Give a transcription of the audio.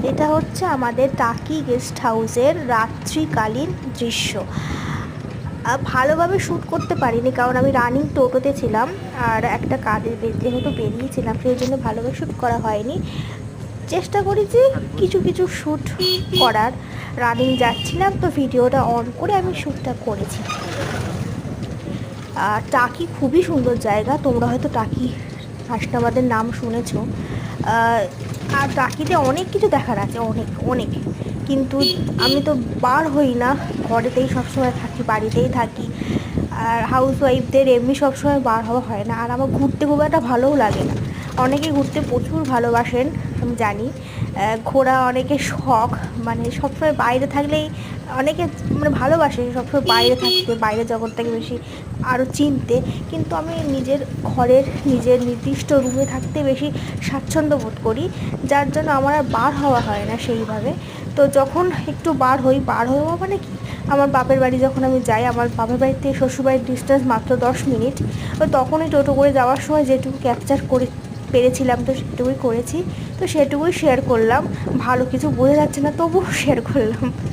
এটা হচ্ছে আমাদের টাকি গেস্ট হাউসের রাত্রিকালীন দৃশ্য। ভালোভাবে শ্যুট করতে পারিনি, কারণ আমি রানিং টোটোতে ছিলাম আর একটা কাজে যেহেতু বেরিয়েছিলাম, সেই জন্য ভালোভাবে শ্যুট করা হয়নি। চেষ্টা করেছি কিছু কিছু শ্যুট করার। রানিং যাচ্ছিলাম তো ভিডিওটা অন করে আমি শ্যুটটা করেছি। টাকি খুবই সুন্দর জায়গা, তোমরা হয়তো টাকি হাসনাবাদের নাম শুনেছ। আর টাকিতে অনেক কিছু দেখার আছে, অনেক অনেক, কিন্তু আমি তো বার হই না, ঘরেতেই সবসময় থাকি, বাড়িতেই থাকি। আর হাউস ওয়াইফদের এমনি সবসময় বার হওয়া হয় না, আর আমার ঘুরতে খুব একটা ভালোও লাগে না। অনেকে ঘুরতে প্রচুর ভালোবাসেন, আমি জানি। ঘোরা অনেকের শখ, মানে সবসময় বাইরে থাকলেই অনেকে মানে ভালোবাসে সবসময় বাইরে থাকতে, বাইরের জগৎটাকে বেশি আরও চিনতে। কিন্তু আমি নিজের ঘরের নিজের নির্দিষ্ট রুমে থাকতে বেশি স্বাচ্ছন্দ্য বোধ করি, যার জন্য আমার আর বার হওয়া হয় না সেইভাবে। তো যখন একটু বার হওয়া মানে কি, আমার বাপের বাড়ি যখন আমি যাই, আমার বাপের বাড়ির থেকে শ্বশুরবাড়ির ডিস্টেন্স মাত্র 10 মিনিট। তো তখনই টোটো করে যাওয়ার সময় যেটুকু ক্যাপচার করে পেরেছিলাম তো সেটুকুই করেছি, তো সেটুকুই শেয়ার করলাম। ভালো কিছু বোঝা যাচ্ছে না, তবুও শেয়ার করলাম।